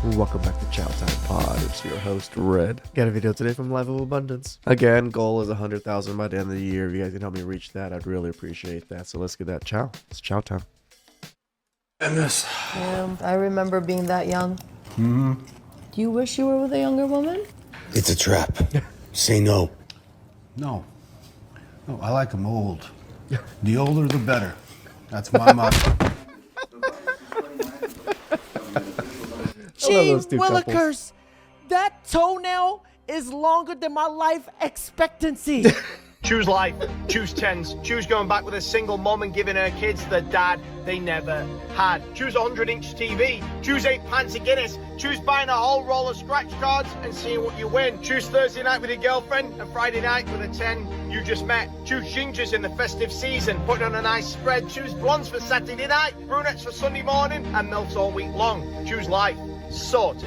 Welcome back to TheChowTimePod. It's your host, Red. Got a video today from Life of Abundance. Again, goal is 100,000 by the end of the year. If you guys can help me reach that, I'd really appreciate that. So let's get that chow. It's chow time. And this. Yeah, I remember being that young. Mm-hmm. Do you wish you were with a younger woman? It's a trap. Say no. No, I like them old. The older, the better. That's my motto. Gee Willikers, that toenail is longer than my life expectancy. Choose life, choose tens, choose going back with a single mom and giving her kids the dad they never had. Choose a 100-inch TV, choose 8 pints of Guinness, choose buying a whole roll of scratch cards and seeing what you win. Choose Thursday night with your girlfriend and Friday night with a 10 you just met. Choose gingers in the festive season, putting on a nice spread. Choose blondes for Saturday night, brunettes for Sunday morning, and melts all week long. Choose life. Sorted.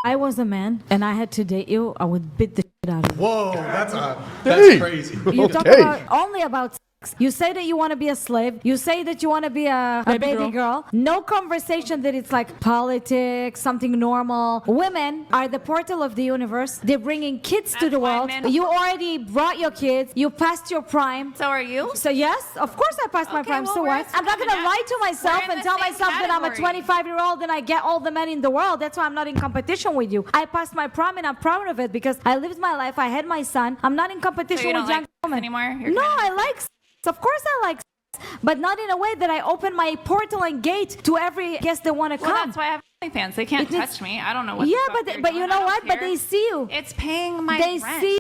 I was a man and I had to date you, I would beat the shit out of you. Whoa, that's crazy. You talk only about sex. You say that you want to be a slave. You say that you want to be a baby girl. No conversation that it's like politics, something normal. Women are the portal of the universe. They're bringing kids to the world. You already brought your kids. You passed your prime. So are you? So yes, of course I passed my prime. So what? I'm not going to lie to myself and tell myself that I'm a 25-year-old and I get all the men in the world. That's why I'm not in competition with you. I passed my prime and I'm proud of it because I lived my life. I had my son. I'm not in competition with young women anymore. No, I like sex. Of course I like sex, but not in a way that I open my portal and gate to every guest that want to come. Well, that's why I have fans. They can't touch me. I don't know what. Yeah, but you know what? But they see you. It's paying my rent. See.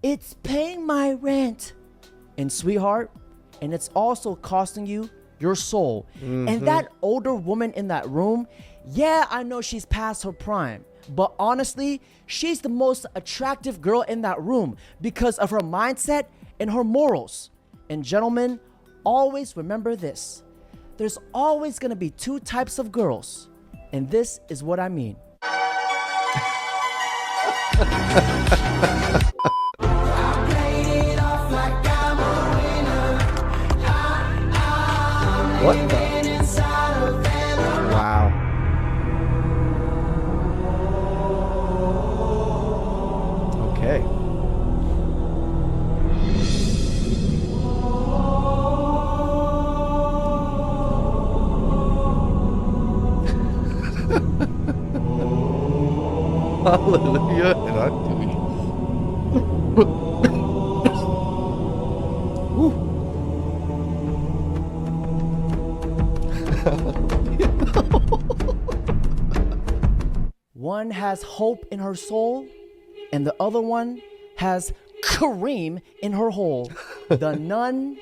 It's paying my rent. And sweetheart, and it's also costing you your soul. Mm-hmm. And that older woman in that room, yeah, I know she's past her prime. But honestly, she's the most attractive girl in that room because of her mindset and her morals. And gentlemen, always remember this. There's always going to be 2 types of girls. And this is what I mean. What the? Wow. Okay. Hallelujah. And I'm doing it. One has hope in her soul, and the other one has Kareem in her hole. The nun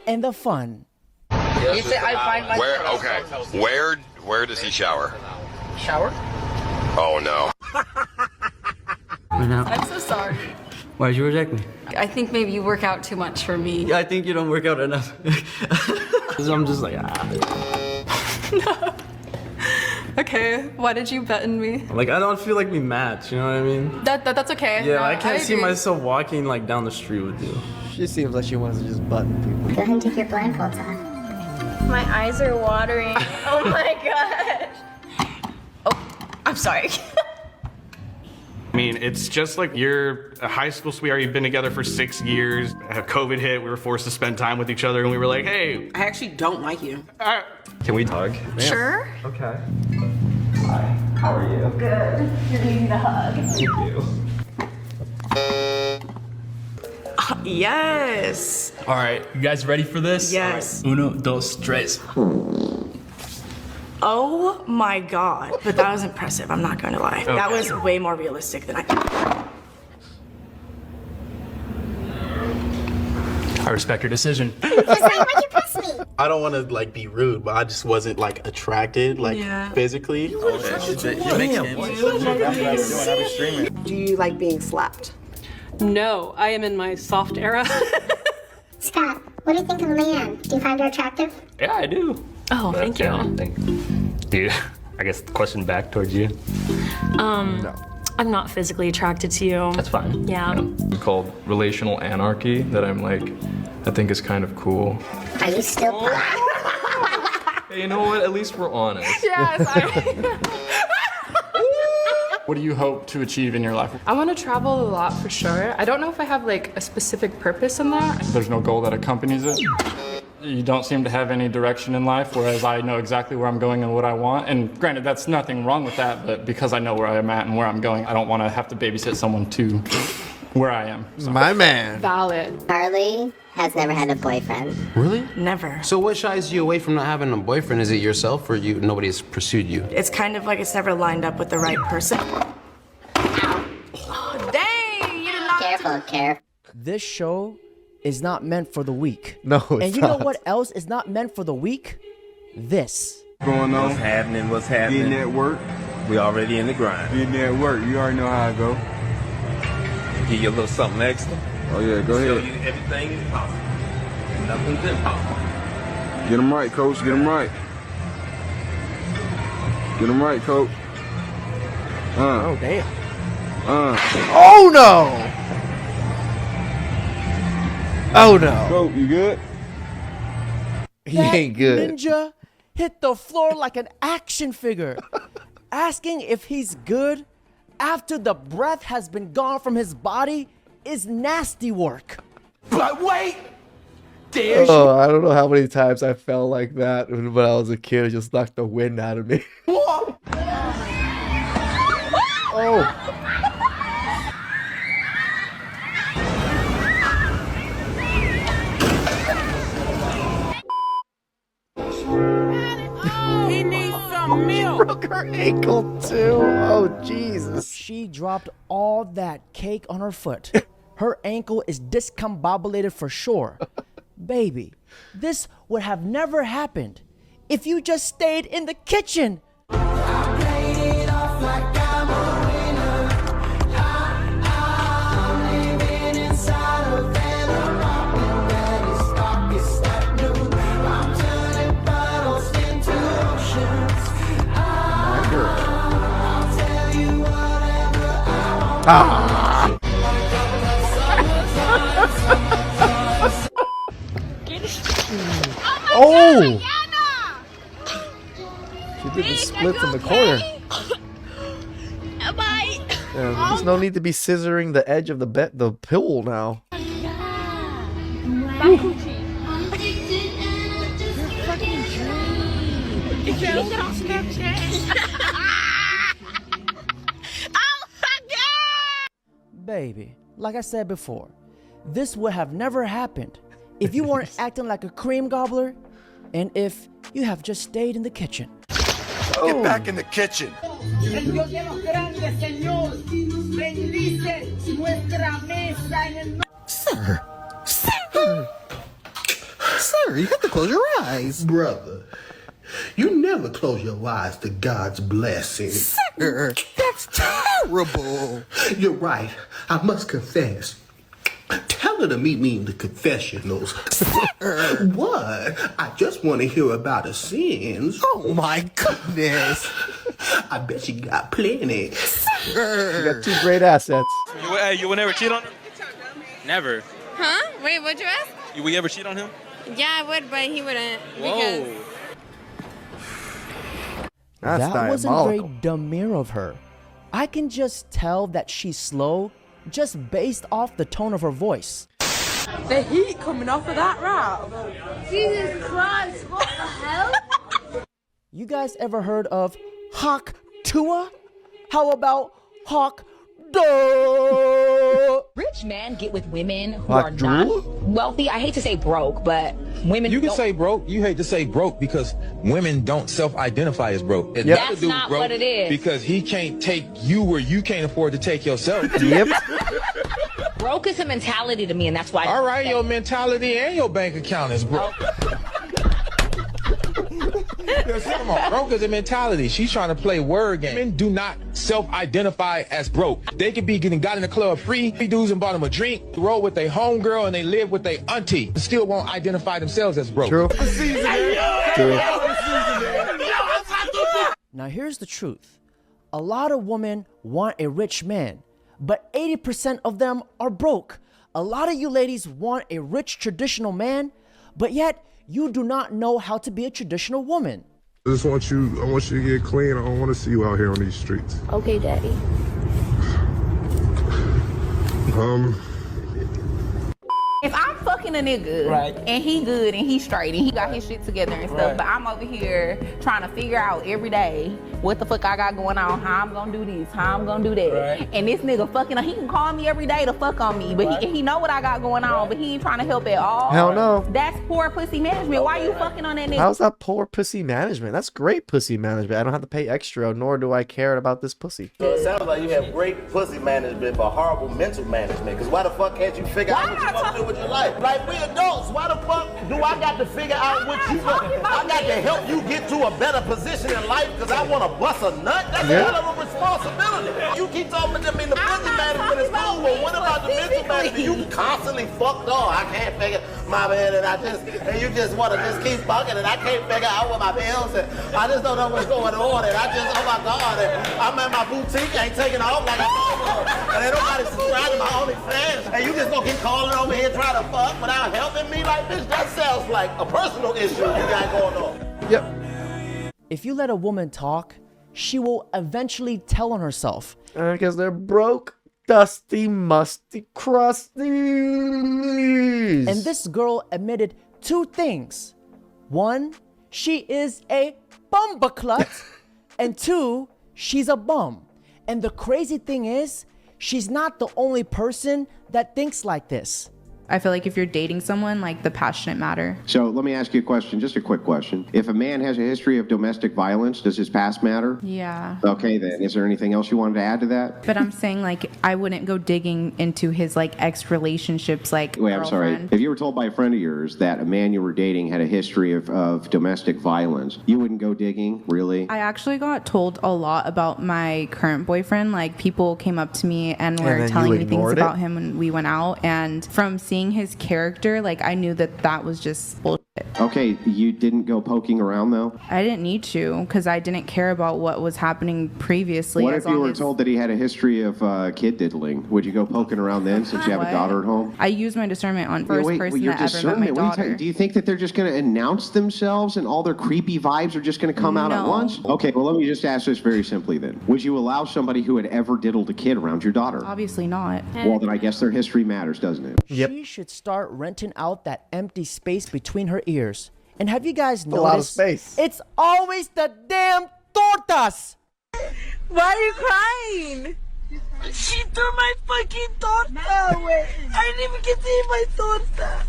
and the fun. You say I find myself. Where does he shower? Shower? Oh no. I'm so sorry. Why'd you reject me? I think maybe you work out too much for me. Yeah, I think you don't work out enough. So I'm just like, No. Okay, why did you bet in me? Like, I don't feel like we match, you know what I mean? That's okay. Yeah, No, I can't see myself walking like down the street with you. She seems like she wants to just button people. Go ahead and take your blindfolds off. My eyes are watering. Oh my gosh. Oh, I'm sorry. I mean, it's just like you're a high school sweetheart. You've been together for 6 years. COVID hit. We were forced to spend time with each other, and we were like, "Hey, I actually don't like you. can we hug?" Sure. Okay. Hi. How are you? Good. You're needing a hug. Thank you. Yes. All right, you guys ready for this? Yes. Right. Uno, dos, tres. Oh my god. But that was impressive, I'm not gonna lie. Okay. That was way more realistic than I thought. I respect your decision. I don't want to like be rude, but I just wasn't like attracted, like physically. Do you like being slapped? No, I am in my soft era. Scott, what do you think of Leanne? Do you find her attractive? Yeah, I do. Oh, thank you. Dude, I guess the question back towards you. No. I'm not physically attracted to you. That's fine. Yeah. It's called relational anarchy that I'm like, I think is kind of cool. Are you still Hey, you know what? At least we're honest. Yes, What do you hope to achieve in your life? I want to travel a lot for sure. I don't know if I have like a specific purpose in that. There's no goal that accompanies it. You don't seem to have any direction in life, whereas I know exactly where I'm going and what I want. And granted, that's nothing wrong with that, but because I know where I'm at and where I'm going, I don't want to have to babysit someone to where I am. So. My man. Valid. Carly has never had a boyfriend. Really? Never. So what shies you away from not having a boyfriend? Is it yourself or nobody's pursued you? It's kind of like it's never lined up with the right person. Oh, dang! You did not. Careful, care. This show is not meant for the weak. No, it's And you not. know what else is not meant for the weak? This. Going on? What's happening? What's happening? Getting at work. We already in the grind. Getting at work. You already know how I go. Give you a little something extra. Oh yeah, go Show ahead. you everything is possible. Nothing's impossible. Get them right, coach. Get them right. Get them right, coach. Oh, damn. Oh no! Oh no. Coach, you good? He ain't good. Ninja hit the floor like an action figure. Asking if he's good after the breath has been gone from his body is nasty work. But wait! Oh, I don't know how many times I felt like that when I was a kid. It just knocked the wind out of me. Oh. He needs some milk. Broke her ankle too. Oh, Jesus. She dropped all that cake on her foot. Her ankle is discombobulated for sure. Baby, this would have never happened if you just stayed in the kitchen. Oh! She did the splits in the corner. Yeah, there's no need to be scissoring the edge of the pool now. Baby, like I said before, this would have never happened if you weren't acting like a cream gobbler and if you have just stayed in the kitchen. Get back in the kitchen. Sir, you have to close your eyes. Brother, you never close your eyes to God's blessing. Sir, that's terrible. You're right. I must confess. Tell her to meet me in the confessionals. Sir. What? I just want to hear about her sins. Oh my goodness. I bet she got plenty. Sir. You got two great assets. You would never cheat on him? Never. Huh? Wait, what'd you ask? Would you ever cheat on him? Yeah, I would, but he wouldn't. Whoa. That's that wasn't diabolical. very demure of her. I can just tell that she's slow just based off the tone of her voice. The heat coming off of that rap. Jesus Christ, what the hell? You guys ever heard of Hawk Tua? How about Hawk Duh? Rich men get with women who Hawk are Drool? not wealthy. I hate to say broke, but women You can don't. say broke. You hate to say broke because women don't self-identify as broke. Yep. Another That's dude not broke what it is. Because he can't take you where you can't afford to take yourself. Yep. Broke is a mentality to me, and that's why. All right, your mentality and your bank account is broke. Come on, broke is a mentality. She's trying to play word game. Men do not self-identify as broke. They could be got in the club free. Dudes and bought them a drink, roll with their homegirl, and they live with their auntie. And still won't identify themselves as broke. True. True. Now here's the truth. A lot of women want a rich man, but 80% of them are broke. A lot of you ladies want a rich traditional man, but yet you do not know how to be a traditional woman. I want you to get clean. I don't want to see you out here on these streets. Okay, Daddy. If I'm fucking a nigga and he good and he straight and he got his shit together and stuff, but I'm over here trying to figure out every day what the fuck I got going on, how I'm gonna do this, how I'm gonna do that. And this nigga fucking, he can call me every day to fuck on me, but he know what I got going on, but he ain't trying to help at all. Hell no. That's poor pussy management. Why you fucking on that nigga? How's that poor pussy management? That's great pussy management. I don't have to pay extra, nor do I care about this pussy. So it sounds like you have great pussy management, but horrible mental management. Because why the fuck can't you figure out what you want to do with your life? Like, we adults, why the fuck do I got to figure out what you want? I got to help you get to a better position in life because I want to bust a nut? That's a hell of a responsibility. You keep talking to me, the business management is cool, but what about the mental management? You constantly fucked up. I can't figure my man, and you just want to just keep fucking, and I can't figure out what my bills, and I just don't know what's going on, and I just, oh my God, and I'm at my boutique, ain't taking off like I thought, and ain't nobody subscribing to my OnlyFans, and you just gonna keep calling over here trying to fuck without helping me? Like, bitch, that sounds like a personal issue you got going on. Yep. If you let a woman talk, she will eventually tell on herself. Because they're broke, dusty, musty, crusty. And this girl admitted 2 things. 1, she is a bumbaclut. And 2, she's a bum. And the crazy thing is, she's not the only person that thinks like this. I feel like if you're dating someone, like, the past shouldn't matter. So let me ask you a question, just a quick question. If a man has a history of domestic violence, does his past matter? Yeah. Okay, then. Is there anything else you wanted to add to that? But I'm saying, like, I wouldn't go digging into his, like, ex-relationships, like, Wait, I'm sorry. If you were told by a friend of yours that a man you were dating had a history of domestic violence, you wouldn't go digging, really? I actually got told a lot about my current boyfriend. Like, people came up to me and were telling me things about him when we went out. And from seeing his character, like, I knew that was just bullshit. Okay, you didn't go poking around, though? I didn't need to, because I didn't care about what was happening previously. What if you were told that he had a history of kid diddling? Would you go poking around then, since you have a daughter at home? I use my discernment on first person that ever met my daughter. Do you think that they're just going to announce themselves and all their creepy vibes are just going to come out at once? Okay, well, let me just ask this very simply then. Would you allow somebody who had ever diddled a kid around your daughter? Obviously not. Well, then I guess their history matters, doesn't it? Yep. She should start renting out that empty space between her ears. And have you guys noticed? A lot of space. It's always the damn tortas. Why are you crying? She threw my fucking torta away. I didn't even get to eat my torta.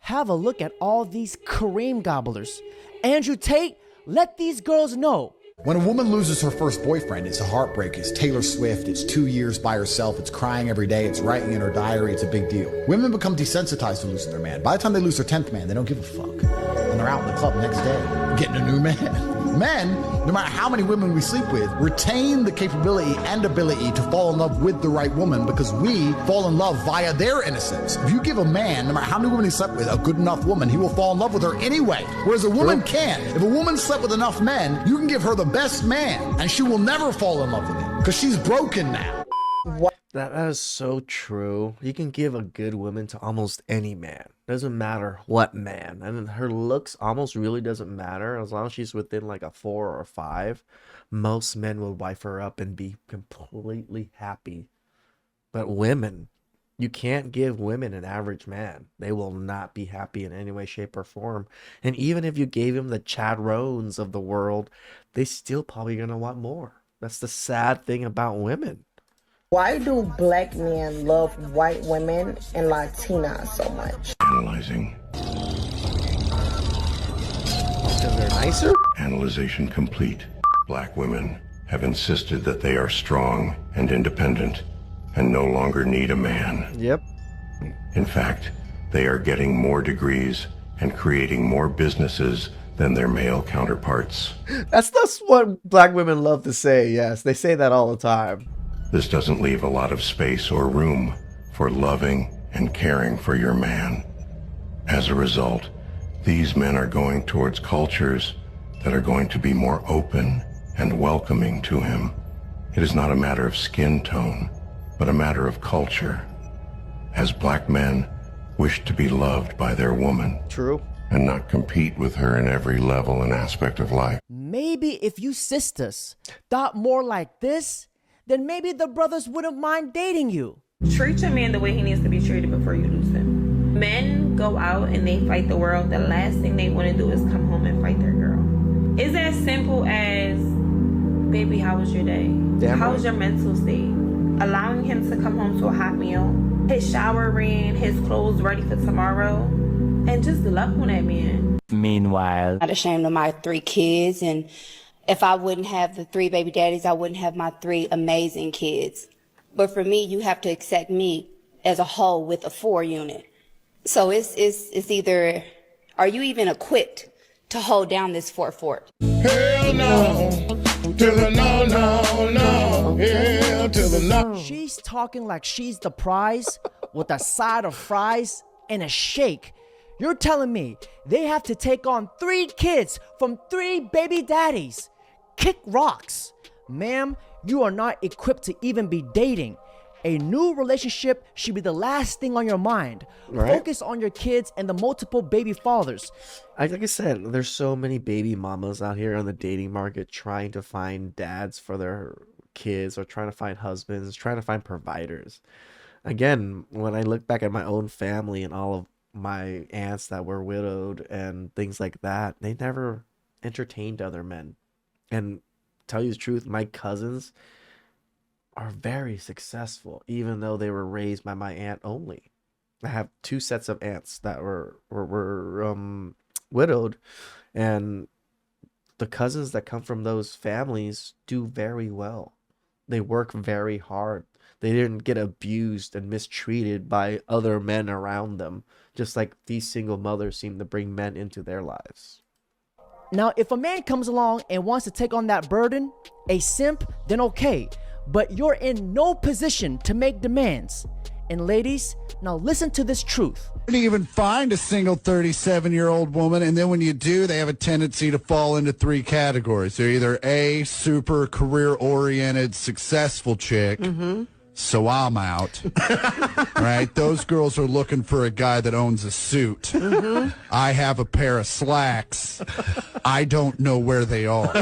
Have a look at all these cream gobblers. Andrew Tate, let these girls know. When a woman loses her first boyfriend, it's a heartbreak. It's Taylor Swift. It's 2 years by herself. It's crying every day. It's writing in her diary. It's a big deal. Women become desensitized to losing their man. By the time they lose their 10th man, they don't give a fuck. And they're out in the club next day, getting a new man. Men, no matter how many women we sleep with, retain the capability and ability to fall in love with the right woman because we fall in love via their innocence. If you give a man, no matter how many women he slept with, a good enough woman, he will fall in love with her anyway. Whereas a woman can't. If a woman slept with enough men, you can give her the best man and she will never fall in love with him because she's broken now. That is so true. You can give a good woman to almost any man. Doesn't matter what man. And her looks almost really doesn't matter. As long as she's within like a 4 or a 5, most men will wife her up and be completely happy. But women, you can't give women an average man. They will not be happy in any way, shape, or form. And even if you gave them the Chad Rones of the world, they still probably gonna want more. That's the sad thing about women. Why do black men love white women and Latinas so much? Analyzing. Because they're nicer? Analyzation complete. Black women have insisted that they are strong and independent and no longer need a man. Yep. In fact, they are getting more degrees and creating more businesses than their male counterparts. That's what black women love to say, yes. They say that all the time. This doesn't leave a lot of space or room for loving and caring for your man. As a result, these men are going towards cultures that are going to be more open and welcoming to him. It is not a matter of skin tone, but a matter of culture. As black men, wish to be loved by their woman. True. And not compete with her in every level and aspect of life. Maybe if you sisters thought more like this, then maybe the brothers wouldn't mind dating you. Treat your man the way he needs to be treated before you lose him. Men go out and they fight the world. The last thing they want to do is come home and fight their girl. It's as simple as, baby, how was your day? How was your mental state? Allowing him to come home to a hot meal, his shower ran, his clothes ready for tomorrow, and just love on that man. Meanwhile, not ashamed of my 3 kids, and if I wouldn't have the 3 baby daddies, I wouldn't have my 3 amazing kids. But for me, you have to accept me as a whole with a 4 unit. So it's either, are you even equipped to hold down this 4 fort? Hell no, to the no, no, no, hell to the no. She's talking like she's the prize with a side of fries and a shake. You're telling me they have to take on 3 kids from 3 baby daddies? Kick rocks. Ma'am, you are not equipped to even be dating. A new relationship should be the last thing on your mind. Right? Focus on your kids and the multiple baby fathers. Like I said, there's so many baby mamas out here on the dating market trying to find dads for their kids, or trying to find husbands, trying to find providers. Again, when I look back at my own family and all of my aunts that were widowed and things like that, they never entertained other men. And tell you the truth, my cousins are very successful, even though they were raised by my aunt only. I have 2 sets of aunts that were widowed, and the cousins that come from those families do very well. They work very hard. They didn't get abused and mistreated by other men around them, just like these single mothers seem to bring men into their lives. Now, if a man comes along and wants to take on that burden, a simp, then okay. But you're in no position to make demands. And ladies, now listen to this truth. You can even find a single 37-year-old woman, and then when you do, they have a tendency to fall into 3 categories. They're either A, super career-oriented, successful chick, so I'm out. Right? Those girls are looking for a guy that owns a suit. I have a pair of slacks. I don't know where they are.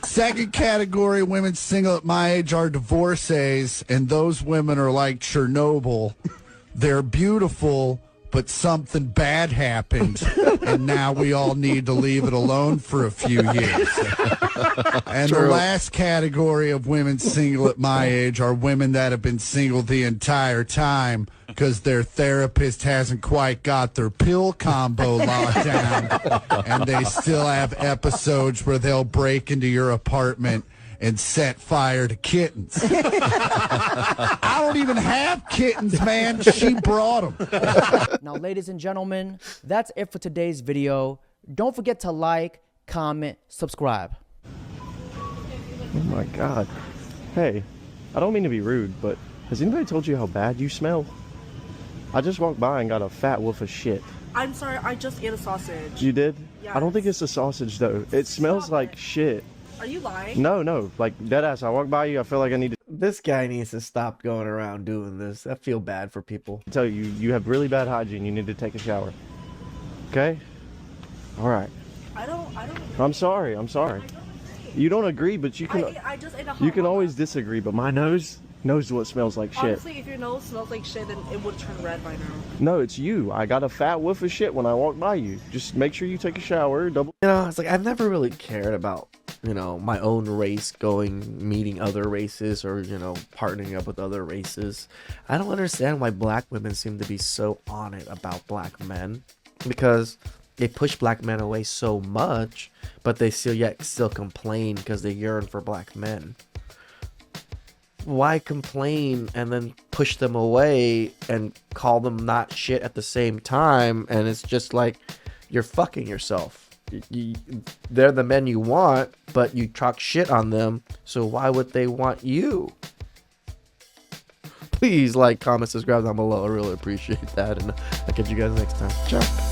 Second category, women single at my age are divorcees, and those women are like Chernobyl. They're beautiful, but something bad happened, and now we all need to leave it alone for a few years. And the last category of women single at my age are women that have been single the entire time because their therapist hasn't quite got their pill combo locked down, and they still have episodes where they'll break into your apartment and set fire to kittens. I don't even have kittens, man. She brought them. Now, ladies and gentlemen, that's it for today's video. Don't forget to like, comment, subscribe. Oh my God. Hey, I don't mean to be rude, but has anybody told you how bad you smell? I just walked by and got a fat wolf of shit. I'm sorry, I just ate a sausage. You did? Yes. I don't think it's a sausage though. It smells like shit. Are you lying? No, like deadass. I walked by you, I feel like I need to... This guy needs to stop going around doing this. I feel bad for people. I tell you, you have really bad hygiene. You need to take a shower. Okay? All right. I don't I'm sorry. You don't agree, but you can... I just ate a hot You can dog. always disagree, but my nose knows what smells like shit. Honestly, if your nose smells like shit, then it would turn red by now. No, it's you. I got a fat whiff of shit when I walked by you. Just make sure you take a shower. It's like I've never really cared about, my own race meeting other races, or, partnering up with other races. I don't understand why black women seem to be so on it about black men, because they push black men away so much, but they still complain because they yearn for black men. Why complain and then push them away and call them not shit at the same time? And it's just like you're fucking yourself. They're the men you want, but you talk shit on them, so why would they want you? Please like, comment, subscribe down below. I really appreciate that, and I'll catch you guys next time. Ciao.